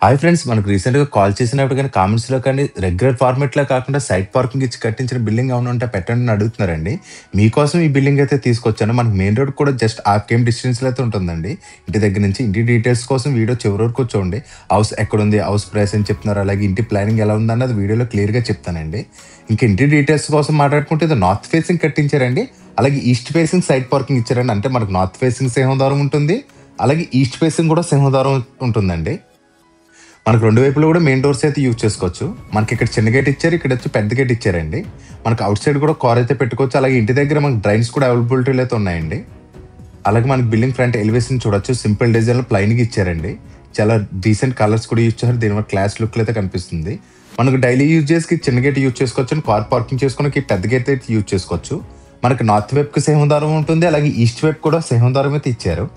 Hi friends, మనకు రీసెంట్‌గా call చేసినప్పుడు గాని, కామెంట్స్‌లో కానీ రెగ్యులర్ ఫార్మాట్‌లో కాకుండా సైట్ పార్కింగ్ ఇచ్చి కట్టించిన బిల్డింగ్ ఏమైనా ఉంటే పెట్టండి అని అడుగుతున్నారండి. మీకోసం ఈ బిల్డింగ్ అయితే తీసుకొచ్చాను. మనకు మెయిన్ రోడ్ కూడా జస్ట్ హాఫ్ కేఎం డిస్టెన్స్‌లో అయితే ఉంటుందండి. ఇంటి దగ్గర నుంచి. ఇంటి డీటెయిల్స్ కోసం వీడియో చివరి వరకు చూడండి. హౌస్ ఎక్కడుంది? హౌస్ ప్రైస్ ఎంత చెప్తున్నారు? అలాగే ఇంటి ప్లానింగ్ ఎలా ఉందన్నది వీడియోలో క్లియర్‌గా చెప్తానండి. ఇంక ఇంటి డీటెయిల్స్ కోసం మాట్లాడుకుంటే ఇది నార్త్ ఫేసింగ్ కట్టించారండి. అలాగే ఈస్ట్ ఫేసింగ్ సైట్ పార్కింగ్ ఇచ్చారండి. అంటే మనకు నార్త్ ఫేసింగ్ సింహద్వారం ఉంటుంది. అలాగే ఈస్ట్ ఫేసింగ్ కూడా సింహద్వారం ఉంటుందండి. మనకు 2 వైపులో కూడా మెయిన్ డోర్స్ అయితే యూజ్ చేసుకోవచ్చు. మనకి ఇక్కడ చిన్న గేట్ ఇచ్చారు. ఇక్కడ వచ్చి పెద్ద గేట్ ఇచ్చారండి. మనకు అవుట్ సైడ్ కూడా కార్ అయితే పెట్టుకోవచ్చు. అలాగే ఇంటి దగ్గర మనకు డ్రైన్స్ కూడా అవైలబిలిటీలో అయితే ఉన్నాయండి. అలాగే మనకి బిల్డింగ్ ఫ్రంట్ ఎలివేషన్ చూడొచ్చు. సింపుల్ డిజైన్లో ప్లైన్గా ఇచ్చారండి. చాలా డీసెంట్ కలర్స్ కూడా యూజ్ చేశారు. దీనివల్ల క్లాస్ లుక్ అయితే కనిపిస్తుంది. మనకు డైలీ యూజెస్కి చిన్న గేట్ యూజ్ చేసుకోవచ్చు అండ్ కార్ పార్కింగ్ చేసుకోవడానికి పెద్ద గేట్ అయితే యూజ్ చేసుకోవచ్చు. మనకి నార్త్ వైపుకి సింహద్వారం ఉంటుంది. అలాగే ఈస్ట్ వైపు కూడా సింహద్వారం అయితే ఇచ్చారు.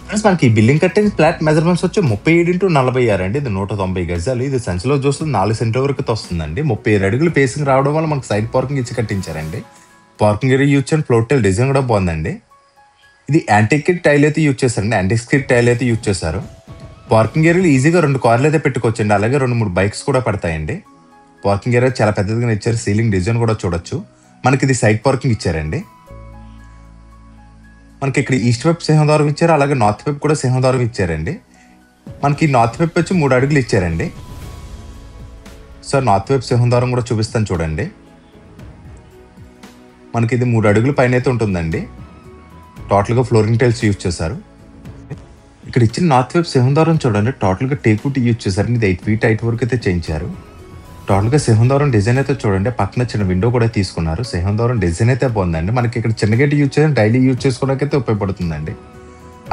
ఫ్రెండ్స్, మనకి ఈ బిల్డింగ్ కట్టిన ఫ్లాట్ మెజర్మెంట్స్ వచ్చి 37x46 అండి. ఇది 190 గజాలు. ఇది సంచిలో చూస్తుంది 4 సెంటర్ వరకు వస్తుందండి. 37 అడుగులు పేసింగ్ రావడం వల్ల మనకు సైడ్ పార్కింగ్ ఇచ్చి కట్టించారండి. పార్కింగ్ ఏరియా యూజ్ చేయని ఫ్లోర్ టైల్ డిజైన్ కూడా బాగుందండి. ఇది యాంటిక్ టైల్ అయితే యూజ్ చేశారండి. యాంటిక్ టైల్ అయితే యూజ్ చేశారు. పార్కింగ్ ఏరియాలో ఈజీగా 2 కార్లు అయితే పెట్టుకోవచ్చండి. అలాగే 2-3 బైక్స్ కూడా పడతాయండి. పార్కింగ్ ఏరియా చాలా పెద్దదిగా ఇచ్చారు. సీలింగ్ డిజైన్ కూడా చూడొచ్చు. మనకి ఇది సైడ్ పార్కింగ్ ఇచ్చారండి. మనకి ఇక్కడ ఈస్ట్ వైపు సింహద్వారం ఇచ్చారు. అలాగే నార్త్ వైపు కూడా సింహద్వారం ఇచ్చారండి. మనకి నార్త్ వైపు వచ్చి 3 అడుగులు ఇచ్చారండి. సార్, నార్త్ వైపు సింహద్వారం కూడా చూపిస్తాను చూడండి. మనకి ఇది 3 అడుగుల పైన అయితే ఉంటుందండి. టోటల్గా ఫ్లోరింగ్ టైల్స్ యూజ్ చేశారు. ఇక్కడ ఇచ్చిన నార్త్ వైపు సింహద్వారం చూడండి. టోటల్గా టేకుట్ యూజ్ చేశారండి. ఇది 8 feet హైట్ వరకు అయితే చేయించారు. టోటల్గా సింహద్వారం డిజైన్ అయితే చూడండి. పక్కన చిన్న విండో కూడా తీసుకున్నారు. సింహద్వారం డిజైన్ అయితే బాగుందండి. మనకి ఇక్కడ చిన్న గేట్ యూజ్ చేయడం డైలీ యూజ్ చేసుకోవడానికి అయితే ఉపయోగపడుతుందండి.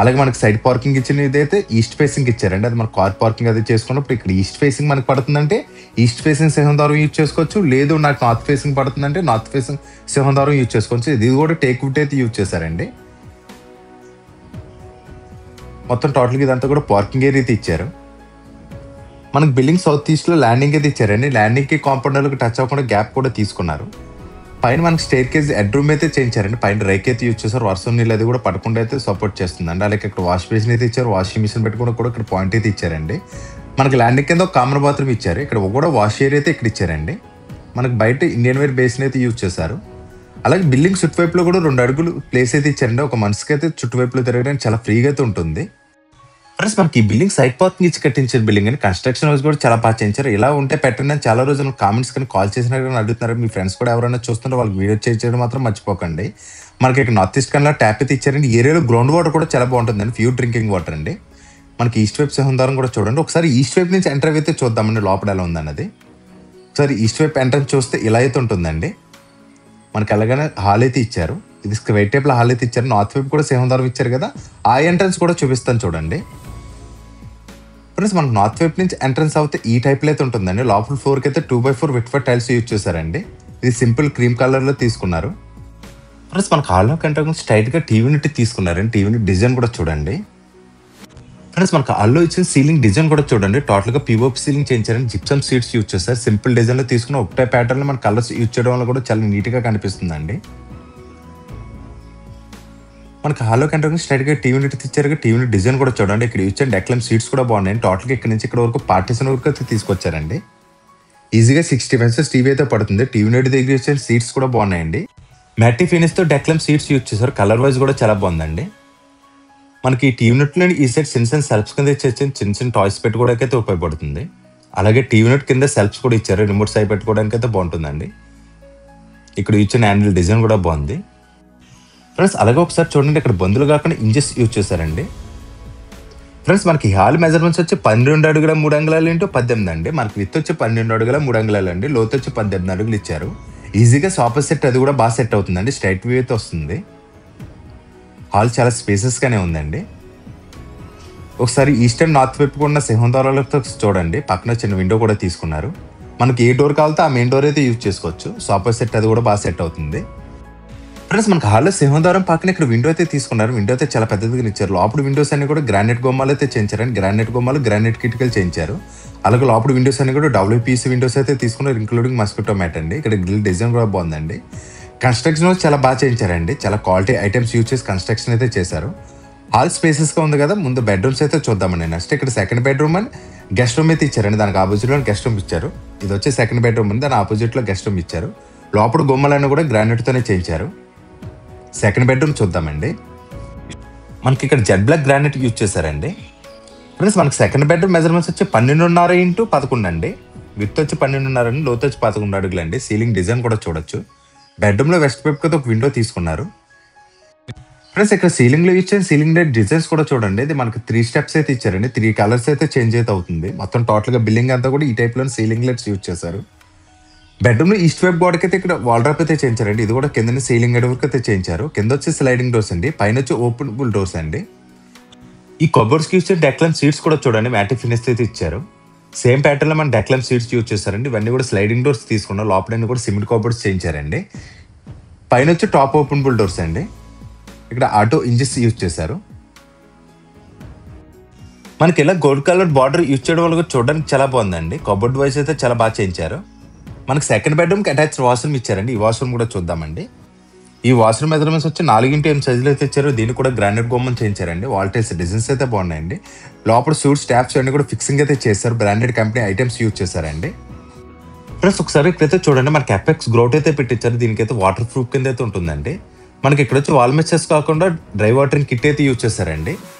అలాగే మనకి సైడ్ పార్కింగ్ ఇచ్చిన ఇదైతే ఈస్ట్ ఫేసింగ్ ఇచ్చారండి. అది మన కార్ పార్కింగ్ అది చేసుకున్నప్పుడు ఇక్కడ ఈస్ట్ ఫేసింగ్ మనకు పడుతుందంటే ఈస్ట్ ఫేసింగ్ సింహద్వారం యూజ్ చేసుకోవచ్చు. లేదు నాకు నార్త్ ఫేసింగ్ పడుతుందంటే నార్త్ ఫేసింగ్ సింహద్వారం యూజ్ చేసుకోవచ్చు. ఇది కూడా టేక్ వుడ్ అయితే యూజ్ చేశారండి. మొత్తం టోటల్గా ఇదంతా కూడా పార్కింగ్ ఏరియా అయితే ఇచ్చారు. మనకు బిల్డింగ్ సౌత్ ఈస్ట్లో ల్యాండింగ్ అయితే ఇచ్చారండి. ల్యాండింగ్కి కాంపౌండర్లకు టచ్ అవ్వకుండా గ్యాప్ కూడా తీసుకున్నారు. పైన మనకి స్టేర్ కేజ్ హెడ్ రూమ్ అయితే చేయించారండి. పైన రేక్ అయితే యూజ్ చేశారు. వర్షం నీళ్ళు అది కూడా పడకుండా అయితే సపోర్ట్ చేస్తుందండి. అలాగే ఇక్కడ వాష్ బేసిన్ అయితే ఇచ్చారు. వాషింగ్ మిషన్ పెట్టుకోవడం కూడా ఇక్కడ పాయింట్ అయితే ఇచ్చారండి. మనకి ల్యాండింగ్ కింద ఒక కామన్ బాత్రూమ్ ఇచ్చారు. ఇక్కడ కూడా వాష్ ఏరియా అయితే ఇక్కడ ఇచ్చారండి. మనకి బయట ఇండియన్ వేర్ బేసిన్ అయితే యూజ్ చేశారు. అలాగే బిల్డింగ్ చుట్టువైపులో కూడా 2 అడుగులు ప్లేస్ అయితే ఇచ్చారండి. ఒక మనిషికి అయితే చుట్టువైపులో తిరగడానికి చాలా ఫ్రీగా అయితే ఉంటుంది. ఫ్రెండ్స్, మనకి ఈ బిల్డింగ్ సైట్ పార్కింగ్ ఇచ్చి కట్టించిన బిల్డింగ్ అని కన్స్ట్రక్షన్ వైజ్ కూడా చాలా బాగా చేయించారు. ఇలా ఉంటే పెట్టండి అని చాలా రోజులు కామెంట్స్ కానీ కాల్ చేసినా కానీ అడుగుతున్నారు. మీ ఫ్రెండ్స్ కూడా ఎవరైనా చూస్తుంటే వాళ్ళకి వీడియో చేయడం మాత్రం మర్చిపోకండి. మనకి ఇక్కడ నార్త్ ఈస్ట్ కన్నా ట్యాప్ అయితే ఇచ్చారండి. ఏరియాలో గ్రౌండ్ వాటర్ కూడా చాలా బాగుంటుందండి. ప్యూర్ డ్రింకింగ్ వాటర్ అండి. మనకి ఈస్ట్ వైపు సింహద్వారం కూడా చూడండి. ఒకసారి ఈస్ట్ వైపు నుంచి ఎంటర్ అయితే చూద్దామండి లోపల ఎలా ఉందన్నది. ఒకసారి ఈస్ట్ వైపు ఎంట్రన్స్ చూస్తే ఇలా అయితే ఉంటుందండి. మనకి అలాగనే హాల్ అయితే ఇచ్చారు. ఇది స్క్వేర్ టైప్లో హాల్ అయితే ఇచ్చారు. నార్త్ వైపు కూడా సింహద్వారం ఇచ్చారు కదా, ఆ ఎంట్రన్స్ కూడా చూపిస్తాను చూడండి. ఫ్రెండ్స్, మనకు నార్త్ వైపు నుంచి ఎంట్రన్స్ అవుతే ఈ టైప్లో అయితే ఉంటుందండి. లోపల ఫ్లోర్కి అయితే 2x4 విట్ఫర్ టైల్స్ యూజ్ చేశారండి. ఇది సింపుల్ క్రీమ్ కలర్లో తీసుకున్నారు. ఫ్రెండ్స్, మనకు హాల్లో కంటే స్ట్రైట్గా టీవీ యూనిట్ తీసుకున్నారండి. టీవీ యూనిట్ డిజైన్ కూడా చూడండి. ఫ్రెండ్స్, మనకు హాల్లో ఇచ్చిన సీలింగ్ డిజైన్ కూడా చూడండి. టోటల్గా పిఓపి సీలింగ్ చేయించారండి. జిప్సమ్ సీట్స్ యూజ్ చేస్తారు. సింపుల్ డిజైన్లో తీసుకున్న ఒకటే ప్యాటర్న్లో మన కలర్స్ యూజ్ చేయడం వల్ల కూడా చాలా నీట్గా కనిపిస్తుందండి. మనకి హాల్లో కంటే స్ట్రైట్గా టీవీ యూనిట్ ఇచ్చారు. టీవీ యూనిట్ డిజైన్ కూడా చూడండి. ఇక్కడ యూజ్ చేయండి డెక్లమ్ సీట్స్ కూడా బాగున్నాయి. టోటల్గా ఇక్కడ నుంచి ఇక్కడ వరకు పార్టీషన్ వరకు అయితే తీసుకొచ్చారండి. ఈజీగా 60 inches టీవీ అయితే పడుతుంది. టీవీ యూనిట్ దగ్గర ఇచ్చిన సీట్స్ కూడా బాగున్నాయండి. మ్యాటీ ఫినిష్తో డెక్లమ్ సీట్స్ యూజ్ చేశారు. కలర్ వైజ్ కూడా చాలా బాగుందండి. మనకి ఈ టీవీ యూనిట్లో ఈ సైడ్ చిన్న సెల్ఫ్స్ కింద ఇచ్చేసి చిన్న టాయ్స్ పెట్టుకోవడానికి అయితే ఉపయోగపడుతుంది. అలాగే టీవీ యూనిట్ కింద సెల్ఫ్స్ కూడా ఇచ్చారు. రిమోట్ సైడ్ పెట్టుకోవడానికి అయితే బాగుంటుందండి. ఇక్కడ ఇచ్చిన హ్యాండిల్ డిజైన్ కూడా బాగుంది. ఫ్రెండ్స్, అలాగే ఒకసారి చూడండి. ఇక్కడ బందులు కాకుండా ఇంజెస్ యూజ్ చేశారండి. ఫ్రెండ్స్, మనకి హాల్ మెజర్మెంట్స్ వచ్చి 12 అడుగుల 3 అంగుళాలు ఇంటూ 18 అండి. మనకి విత్ వచ్చి 12 అడుగుల 3 అంగుళాలు అండి. లోతు వచ్చి 18 అడుగులు ఇచ్చారు. ఈజీగా సోఫా సెట్ అది కూడా బాగా సెట్ అవుతుందండి. స్ట్రైట్ వ్యూ అయితే వస్తుంది. హాల్ చాలా స్పేసెస్గానే ఉందండి. ఒకసారి ఈస్ట్ అండ్ నార్త్ వైపు ఉన్న సింహద్వారాలతో చూడండి. పక్కన చిన్న విండో కూడా తీసుకున్నారు. మనకి ఏ డోర్ కావాలితే ఆ మెయిన్ డోర్ అయితే యూజ్ చేసుకోవచ్చు. సోఫా సెట్ అది కూడా బాగా సెట్ అవుతుంది. ఫ్రెండ్స్, మనకి హాల్లో సింహద్వారం పక్కన ఇక్కడ విండో అయితే తీసుకున్నారు. విండో అయితే చాలా పెద్దదిగా ఇచ్చారు. లోపల విండోస్ అన్ని కూడా గ్రానైట్ గుమ్మాలు అయితే చేయించారండి. గ్రానైట్ గుమ్మాలు గ్రానైట్ కిటికలు చేయించారు. అలాగే లోపల విండోస్ అన్ని కూడా WPC విండోస్ అయితే తీసుకున్నారు, ఇంక్లూడింగ్ మస్కిటో మ్యాట్ అండి. ఇక్కడ గ్రిల్ డిజైన్ కూడా బాగుందండి. కన్స్ట్రక్షన్ చాలా బాగా చేయించారండి. చాలా క్వాలిటీ ఐటమ్స్ యూజ్ చేసి కన్స్ట్రక్షన్ అయితే చేశారు. హాల్ స్పేసెస్గా ఉంది కదా. ముందు బెడ్రూమ్స్ అయితే చూద్దామండి. నెక్స్ట్ ఇక్కడ second bedroom and guest room అయితే ఇచ్చారండి, దానికి ఆపోజిట్లో గెస్ట్ రూమ్ ఇచ్చారు. ఇది వచ్చి సెకండ్ బెడ్రూమ్ ఉంది, దాని ఆపోజిట్లో గెస్ట్ రూమ్ ఇచ్చారు. లోపల గుమ్మలన్నీ కూడా గ్రానైట్తోనే చేయించారు. సెకండ్ బెడ్రూమ్ చూద్దామండి. మనకి ఇక్కడ జెడ్ బ్లాక్ గ్రానైట్ యూజ్ చేశారండి. ఫ్రెండ్స్ మనకి సెకండ్ బెడ్రూమ్ మెజర్మెంట్స్ వచ్చి 12.5x11 అండి. విత్ వచ్చి 12.5 అండి, లోతు వచ్చి 11 అడుగులు అండి. సీలింగ్ డిజైన్ కూడా చూడొచ్చు. బెడ్రూమ్లో వెస్ట్ వైపుకి ఒక విండో తీసుకున్నారు. ఫ్రెండ్స్ ఇక్కడ సీలింగ్లో ఇచ్చిన సీలింగ్ లైట్ డిజైన్స్ కూడా చూడండి. ఇది మనకి 3 స్టెప్స్ అయితే ఇచ్చారండి. 3 కలర్స్ అయితే చేంజ్ అయితే అవుతుంది. మొత్తం టోటల్గా బిల్డింగ్ అంతా కూడా ఈ టైప్లో సీలింగ్ లైట్స్ యూజ్ చేశారు. బెడ్రూమ్లో ఈస్ట్ వైపు గోడకి అయితే ఇక్కడ వాల్డ్రాప్ అయితే చేయించారండి. ఇది కూడా కింద సీలింగ్ గడి వరకు అయితే చేయించారు. కింద వచ్చి స్లైడింగ్ డోర్స్ అండి, పైన వచ్చి ఓపెనబుల్ డోర్స్ అండి. ఈ కబోర్డ్స్కి ఇచ్చే డెక్లమ్ సీట్స్ కూడా చూడండి, మ్యాటిక్ ఫినిష్ అయితే ఇచ్చారు. సేమ్ ప్యాటర్న్లో మన డెక్లమ్ సీట్స్ యూజ్ చేశారండి. ఇవన్నీ కూడా స్లైడింగ్ డోర్స్ తీసుకున్నాం. లోపలన్నీ కూడా సిమెంట్ కబోర్డ్స్ చేయించారండి. పైన వచ్చి టాప్ ఓపెనబుల్ డోర్స్ అండి. ఇక్కడ ఆటో ఇంజిన్స్ యూజ్ చేశారు. మనకి ఇలా గోల్డ్ కలర్ బార్డర్ యూజ్ చేయడం వల్ల చూడడానికి చాలా బాగుందండి. కబోర్డ్ వైజ్ అయితే చాలా బాగా చేయించారు. మనకి సెకండ్ బెడ్రూమ్కి అటాచ్ వాష్రూమ్ ఇచ్చారండి. ఈ వాష్రూమ్ కూడా చూద్దామండి. ఈ వాష్రూమ్ మెజర్మెంట్స్ వచ్చి 4x8 సైజులో అయితే ఇచ్చారు. దీన్ని కూడా గ్రానైట్ గుమ్మం చేయించారండి. వాల్టైల్స్ డిజైన్స్ అయితే బాగున్నాయండి. లోపల సూట్ స్టాప్స్ అన్ని కూడా ఫిక్సింగ్ అయితే చేశారు. బ్రాండెడ్ కంపెనీ ఐటమ్స్ యూజ్ చేశారండి. ప్లస్ ఒకసారి ఇక్కడైతే చూడండి, మనకి ఎఫెక్స్ గ్రోట్ అయితే పెట్టించారు. దీనికైతే వాటర్ ప్రూఫ్ కింద అయితే ఉంటుందండి. మనకి ఇక్కడ వచ్చి వాల్ మెషెస్ కాకుండా డ్రై వాటరింగ్ కిట్ అయితే యూజ్ చేశారండి.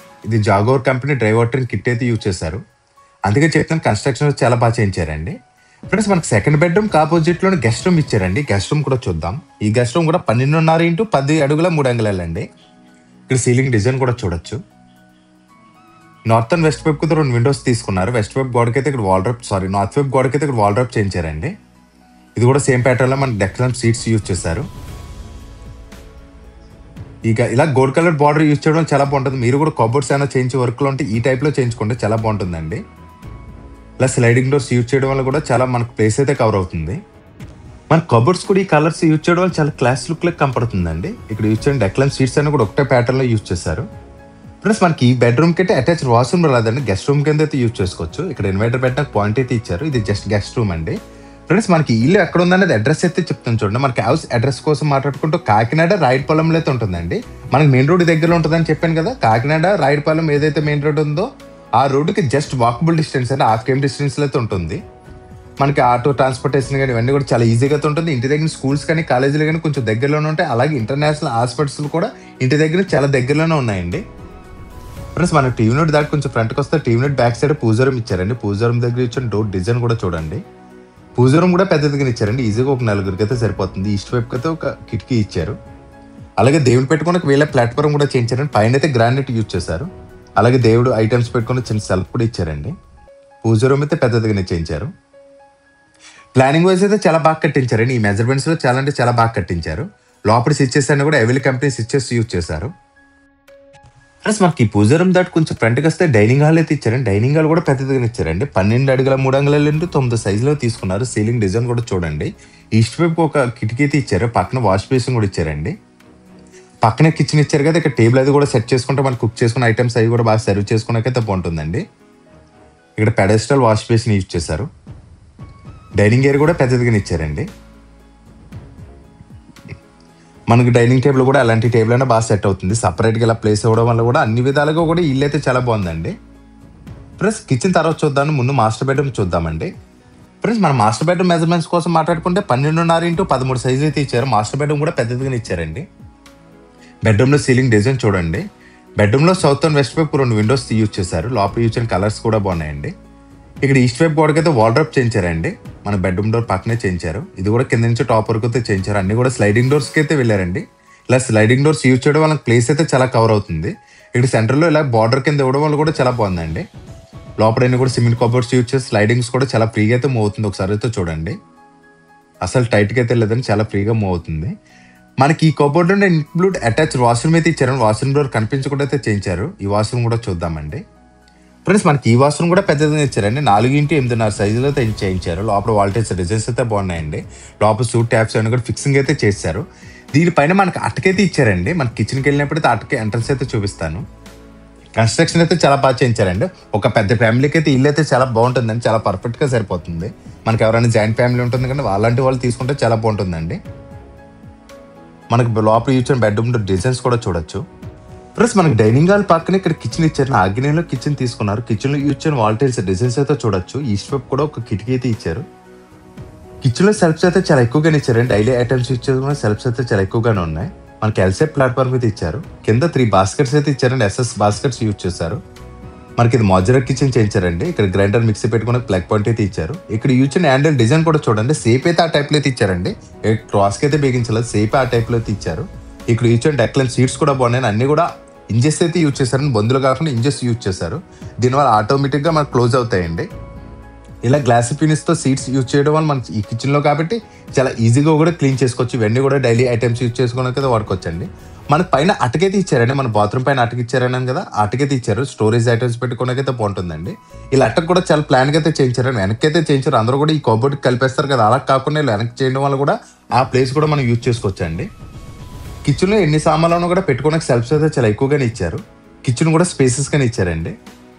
ఇది Jagor company dry watering kit అయితే యూజ్ చేశారు. అందుకే చెప్తాను, కన్స్ట్రక్షన్ చాలా బాగా చేయించారండి. ఫ్రెండ్స్ మనకి సెకండ్ బెడ్రూమ్ ఆపోజిట్లోనే గెస్ట్ రూమ్ ఇచ్చారండి. గెస్ట్ రూమ్ కూడా చూద్దాం. ఈ గెస్ట్ రూమ్ కూడా 12.5x10 అడుగుల 3 అంగుళాలు అండి. ఇక్కడ సీలింగ్ డిజైన్ కూడా చూడొచ్చు. నార్త్ అండ్ వెస్ట్ వైపుకి 2 విండోస్ తీసుకున్నారు. వెస్ట్ వైపు గోడకైతే ఇక్కడ నార్త్ వైపు గోడకైతే ఇక్కడ వాల్డ్రాప్ చేయించారండి. ఇది కూడా సేమ్ ప్యాటర్న్లో మన డెక్లమ్ సీట్స్ యూజ్ చేశారు. ఇక ఇలా గోల్డ్ కలర్ బార్డర్ యూజ్ చేయడం చాలా బాగుంటుంది. మీరు కూడా కబోర్డ్స్ అయినా చేయించే వర్క్లో ఉంటే ఈ టైప్లో చేయించుకుంటే చాలా బాగుంటుందండి. ప్లస్ స్లైడింగ్ డోర్స్ యూజ్ చేయడం వల్ల కూడా చాలా మనకు ప్లేస్ అయితే కవర్ అవుతుంది. మన కబోర్డ్స్ కూడా ఈ కలర్స్ యూజ్ చేయడం వల్ల చాలా క్లాస్ లుక్ లెక్క కనపడుతుందండి. ఇక్కడ యూజ్ చేయడం డెక్లమ్ సీట్స్ అన్ని కూడా ఒకటే ప్యాటర్న్లో యూజ్ చేశారు. ప్లస్ మనకి ఈ బెడ్రూమ్కి అయితే అటాచ్ వాష్రూమ్ రాదండి, గెస్ట్ రూమ్ కింద అయితే యూజ్ చేసుకోవచ్చు. ఇక్కడ ఇన్వర్టర్ పెట్టడానికి పాయింట్ అయితే ఇచ్చారు. ఇది జస్ట్ గెస్ట్ రూమ్ అండి. ఫ్రెండ్స్ మనకి ఇల్లు ఎక్కడ ఉందనేది అడ్రస్ అయితే చెప్తాను చూడండి. మనకి హౌస్ అడ్రస్ కోసం మాట్లాడుకుంటూ కాకినాడ రాయడపాలెంలో అయితే ఉంటుందండి. మనకి మెయిన్ రోడ్ దగ్గరలో ఉంటుందని చెప్పాను కదా. కాకినాడ రాయడపాలెం ఏదైతే మెయిన్ రోడ్ ఉందో ఆ రోడ్డుకి జస్ట్ వాకబుల్ డిస్టెన్స్ అంటే 1/2 km డిస్టెన్స్లో అయితే ఉంటుంది. మనకి ఆటో ట్రాన్స్పోర్టేషన్ కానీ ఇవన్నీ కూడా చాలా ఈజీగా అయితే ఉంటుంది. ఇంటి దగ్గర స్కూల్స్ కానీ కాలేజీలు కానీ కొంచెం దగ్గరలోనే ఉంటాయి. అలాగే ఇంటర్నేషనల్ హాస్పిటల్స్ కూడా ఇంటి దగ్గర చాలా దగ్గరలోనే ఉన్నాయండి. ఫ్రెండ్స్ మన టీవీ నోట్ దాటి కొంచెం ఫ్రంట్కి వస్తే టీవీ నోట్ బ్యాక్ సైడ్ పూజా రూమ్ ఇచ్చారండి. పూజా రూమ్ దగ్గర ఇచ్చిన డోర్ డిజైన్ కూడా చూడండి. పూజా రూమ్ కూడా పెద్దదిగా ఇచ్చారండి. ఈజీగా ఒక 4గురికి అయితే సరిపోతుంది. ఈస్ట్ వైపుకి అయితే ఒక కిటికీ ఇచ్చారు. అలాగే దేవుడు పెట్టుకుని వీళ్ళ ప్లాట్ఫామ్ కూడా చేయించారండి. పైన అయితే గ్రానైట్ యూజ్ చేశారు. అలాగే దేవుడు ఐటమ్స్ పెట్టుకుని చిన్న సెల్ఫ్ కూడా ఇచ్చారండి. పూజా రూమ్ అయితే పెద్దదిగానే చేయించారు. ప్లానింగ్ వైజ్ అయితే చాలా బాగా కట్టించారండి. ఈ మెజర్మెంట్స్లో చాలా అంటే చాలా బాగా కట్టించారు. లోపల స్విచ్చెస్ అన్ని కూడా ఎవరి కంపెనీ స్విచ్చెస్ యూజ్ చేశారు. ప్లస్ మనకి ఈ పూజా రూమ్ దాటి కొంచెం ఫ్రంట్కి వస్తే డైనింగ్ హాల్ అయితే ఇచ్చారండి. డైనింగ్ హాల్ కూడా పెద్దదిగా ఇచ్చారండి. 12 అడుగుల 3 అంగుళాలు 9 సైజులో తీసుకున్నారు. సీలింగ్ డిజైన్ కూడా చూడండి. ఈస్ట్ వైపు ఒక కిటికీ అయితే ఇచ్చారు. పక్కన వాష్ బేసిన్ కూడా ఇచ్చారండి. పక్కనే కిచెన్ ఇచ్చారు కదా. ఇక్కడ టేబుల్ అది కూడా సెట్ చేసుకుంటే మనం కుక్ చేసుకున్న ఐటమ్స్ అవి కూడా బాగా సర్వ్ చేసుకున్నాకైతే బాగుంటుందండి. ఇక్కడ పెడెస్టల్ వాష్ బేసిన్ యూజ్ చేశారు. డైనింగ్ ఏరియా కూడా పెద్దదిగా ఇచ్చారండి. మనకి డైనింగ్ టేబుల్ కూడా అలాంటి టేబుల్ అయినా బాగా సెట్ అవుతుంది. సపరేట్గా ఇలా ప్లేస్ అవ్వడం వల్ల కూడా అన్ని విధాలుగా కూడా ఇల్లు అయితే చాలా బాగుందండి. ప్లస్ కిచెన్ తర్వాత చూద్దాం, ముందు మాస్టర్ బెడ్రూమ్ చూద్దామండి. ఫ్రెండ్స్ మన మాస్టర్ బెడ్రూమ్ మెజర్మెంట్స్ కోసం మాట్లాడుకుంటే 12.5x13 సైజు అయితే ఇచ్చారు. మాస్టర్ బెడ్రూమ్ కూడా పెద్దదిగా ఇచ్చారండి. బెడ్రూమ్లో సీలింగ్ డిజైన్ చూడండి. బెడ్రూమ్లో సౌత్ అండ్ వెస్ట్ వైపు 2 విండోస్ యూజ్ చేశారు. లోపల యూజ్ చేసిన కలర్స్ కూడా బాగున్నాయండి. ఇక్కడ ఈస్ట్ వైపు గోడకైతే వాల్డ్రాప్ చేయించారండి. మన బెడ్రూమ్ డోర్ పక్కనే చేయించారు. ఇది కూడా కింద నుంచి టాప్ వరకు అయితే చేయించారు. అన్ని కూడా స్లైడింగ్ డోర్స్కి అయితే వెళ్ళారండి. ఇలా స్లైడింగ్ డోర్స్ యూజ్ చేయడం వల్ల ప్లేస్ అయితే చాలా కవర్ అవుతుంది. ఇక్కడ సెంటర్లో ఇలా బార్డర్ కింద ఇవ్వడం వల్ల కూడా చాలా బాగుందండి. లోపల కూడా సిమెంట్ కబోర్డ్స్ యూజ్ చేసి స్లైడింగ్స్ కూడా చాలా ఫ్రీగా అయితే మూవ్ అవుతుంది. ఒకసారి అయితే చూడండి, అసలు టైట్గా అయితే లేదని చాలా ఫ్రీగా మూవ్ అవుతుంది. మనకి ఈ కబోర్డ్ ఇంక్లూడ్ అటాచ్ వాష్రూమ్ అయితే ఇచ్చారు. వాష్రూమ్ డోర్ కనిపించకుండా అయితే చేయించారు. ఈ వాష్రూమ్ కూడా చూద్దామండి. ఫ్రెండ్స్ మనకి ఈ వాష్రూమ్ కూడా పెద్దదిగా ఇచ్చారండి. 4x8.5 సైజులో అయితే చేయించారు. లోపల వాల్టేజ్ డిజైన్స్ అయితే బాగున్నాయండి. లోపల సూట్ ట్యాప్స్ అన్ని కూడా ఫిక్సింగ్ అయితే చేశారు. దీనిపైన మనకి అటకైతే ఇచ్చారండి. మన కిచెన్కి వెళ్ళినప్పుడైతే అటక ఎంట్రన్స్ అయితే చూపిస్తాను. కన్స్ట్రక్షన్ అయితే చాలా బాగా చేయించారండి. ఒక పెద్ద ఫ్యామిలీకి అయితే ఇల్లు అయితే చాలా బాగుంటుందండి. చాలా పర్ఫెక్ట్గా సరిపోతుంది. మనకి ఎవరైనా జాయింట్ ఫ్యామిలీ ఉంటుంది కానీ అలాంటి వాళ్ళు తీసుకుంటే చాలా బాగుంటుందండి. మనకి లోపల ఇచ్చిన బెడ్రూమ్ డిజైన్స్ కూడా చూడొచ్చు. ప్లస్ మనకి డైనింగ్ హాల్ పక్కన ఇక్కడ కిచెన్ ఇచ్చారు. ఆగ్నేయంలో కిచెన్ తీసుకున్నారు. కిచెన్ లో యూజ్ చేయని వాల్ టైల్స్ డిజైన్స్ అయితే చూడొచ్చు. ఈస్ట్ వైపు కూడా ఒక కిటికీ అయితే ఇచ్చారు. కిచెన్ లో సెల్ఫ్స్ అయితే చాలా ఎక్కువగానే ఇచ్చారండి. డైలీ ఐటమ్స్ యూజ్ చేసుకున్న సెల్ఫ్స్ అయితే చాలా ఎక్కువగానే ఉన్నాయి. మనకి ఎల్సెట్ ప్లాట్ఫామ్ అయితే ఇచ్చారు. కింద 3 బాస్కెట్స్ అయితే ఇచ్చారండి. ఎస్ఎస్ బాస్కెట్స్ యూజ్ చేశారు. మనకి ఇది మాడ్యులర్ కిచెన్ చేయించారండి. ఇక్కడ గ్రైండర్ మిక్సీ పెట్టుకున్న ప్లగ్ పాయింట్ అయితే ఇచ్చారు. ఇక్కడ యూజ్ చేయని హ్యాండిల్ డిజైన్ కూడా చూడండి. సేప్ అయితే ఆ టైప్ లో అయితే ఇచ్చారండి. క్రాస్ కి అయితే బిగించలేదు, సేప్ ఆ టైప్ లో అయితే ఇచ్చారు. ఇక్కడ యూజ్ చేయని డెక్లైన్ సీట్స్ కూడా బాగున్నాయి. అన్ని కూడా ఇంజెస్ అయితే యూజ్ చేశారు. బందులు కాకుండా ఇంజెస్ యూజ్ చేశారు. దీనివల్ల ఆటోమేటిక్ గా మనకు క్లోజ్ అవుతాయండి. ఇలా గ్లాస్ ఫినిష్ తో సీట్స్ యూజ్ చేయడం వల్ల మనకి ఈ కిచెన్ లో కాబట్టి చాలా ఈజీగా కూడా క్లీన్ చేసుకోవచ్చు. ఇవన్నీ కూడా డైలీ ఐటమ్స్ యూజ్ చేసుకోవడానికి అయితే వాడుకోవచ్చండి. మనకి పైన అటకైతే ఇచ్చారండి. మన బాత్రూమ్ పైన అటక ఇచ్చారని కదా, అటకైతే ఇచ్చారు. స్టోరేజ్ ఐటమ్స్ పెట్టుకోవడానికి బాగుంటుందండి. ఇలా అటక కూడా చాలా ప్లాన్ గా అయితే చేయించారు. వెనక్కి అయితే చేయించారు. అందరూ కూడా ఈ కబోర్డ్ కలిపేస్తారు కదా, అలా కాకుండా ఇలా వెనక్కి చేయడం వల్ల కూడా ఆ ప్లేస్ కూడా మనం యూజ్ చేసుకోవచ్చండి. కిచెన్ లో ఎన్ని సామాన్లను కూడా పెట్టుకోవడానికి సెల్ఫ్స్ అయితే చాలా ఎక్కువగానే ఇచ్చారు. కిచెన్ కూడా స్పేసెస్ గానే ఇచ్చారండి.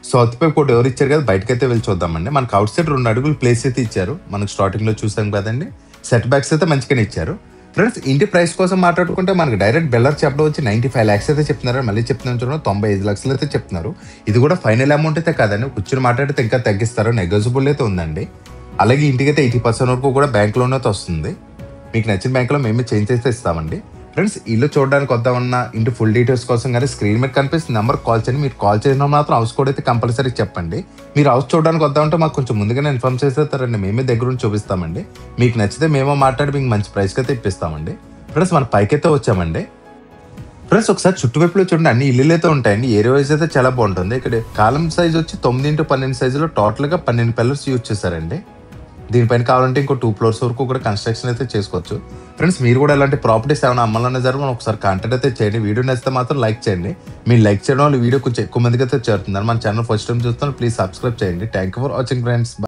సౌత్ పైపు కూడా ఎవరు ఇచ్చారు కదా, బయటకైతే వెళ్ళి చూద్దామండి. మనకు అవుట్ సైడ్ 2 అడుగులు ప్లేస్ అయితే ఇచ్చారు. మనకు స్టార్టింగ్ లో చూసాం కదండి. సెట్ బ్యాక్స్ అయితే మంచిగానే ఇచ్చారు. ఫ్రెండ్స్, ఇంటి ప్రైస్ కోసం మాట్లాడుకుంటే మనకి డైరెక్ట్ బెల్లర్ చెప్పడం వచ్చి 95 lakhs అయితే చెప్తున్నారు. మళ్ళీ చెప్తున్నాను చూడండి, 95 lakhs అయితే చెప్తున్నారు. ఇది కూడా ఫైనల్ అమౌంట్ అయితే కాదండి. కూర్చొని మాట్లాడితే ఇంకా తగ్గిస్తారు. నెగోజిబుల్ అయితే ఉందండి. అలాగే ఇంటికైతే 80% వరకు కూడా బ్యాంక్ లోన్ అయితే వస్తుంది. మీకు నచ్చిన బ్యాంక్ లో మేమే చేంజ్ చేస్తే ఇస్తామండి. ఫ్రెండ్స్, ఇల్లు చూడడానికి వద్దామన్నా ఇంటి ఫుల్ డీటెయిల్స్ కోసం కానీ స్క్రీన్ మీద కనిపిస్తున్న నెంబర్ కాల్ చేయండి. మీరు కాల్ చేసిన మాత్రం హౌస్ కోడ్ అయితే కంపల్సరీ చెప్పండి. మీరు హౌస్ చూడడానికి వద్దామంటే మాకు కొంచెం ముందుగానే ఇన్ఫార్మ్ చేసేస్తారండి. మేమే దగ్గర నుంచి చూపిస్తామండి. మీకు నచ్చితే మేమో మాట్లాడి మీకు మంచి ప్రైస్కి అయితే ఇప్పిస్తామండి. ఫ్రెండ్స్, మన పైకైతే వచ్చామండి. ఫ్రెండ్స్, ఒకసారి చుట్టువైపులో చూడండి, అన్ని ఇల్లులు అయితే ఉంటాయండి. ఏరియా వైజ్ అయితే చాలా బాగుంటుంది. ఇక్కడ కాలం సైజ్ వచ్చి 9x12 సైజులో టోటల్గా 12 పిల్లర్స్ యూజ్ చేశారండి. దీనిపైన కావాలంటే ఇంకో 2 floors వరకు కూడా కన్స్ట్రక్షన్ అయితే చేసుకోవచ్చు. ఫ్రెండ్స్, మీరు కూడా ఇలాంటి ప్రాపర్టీస్ ఏమైనా అమ్మాలన్నా జరగడం ఒకసారి కాంటాక్ట్ అయితే చేయండి. వీడియో నచ్చితే మాత్రం లైక్ చేయండి. మీరు లైక్ చేయడం వల్ల వీడియో కొంచెం ఎక్కువ మందికి అయితే చేరుతున్నారు. మన ఛానల్ ఫస్ట్ టైం చూస్తున్నారు, ప్లీజ్ సబ్స్క్రైబ్ చేయండి. Thank you for watching friends.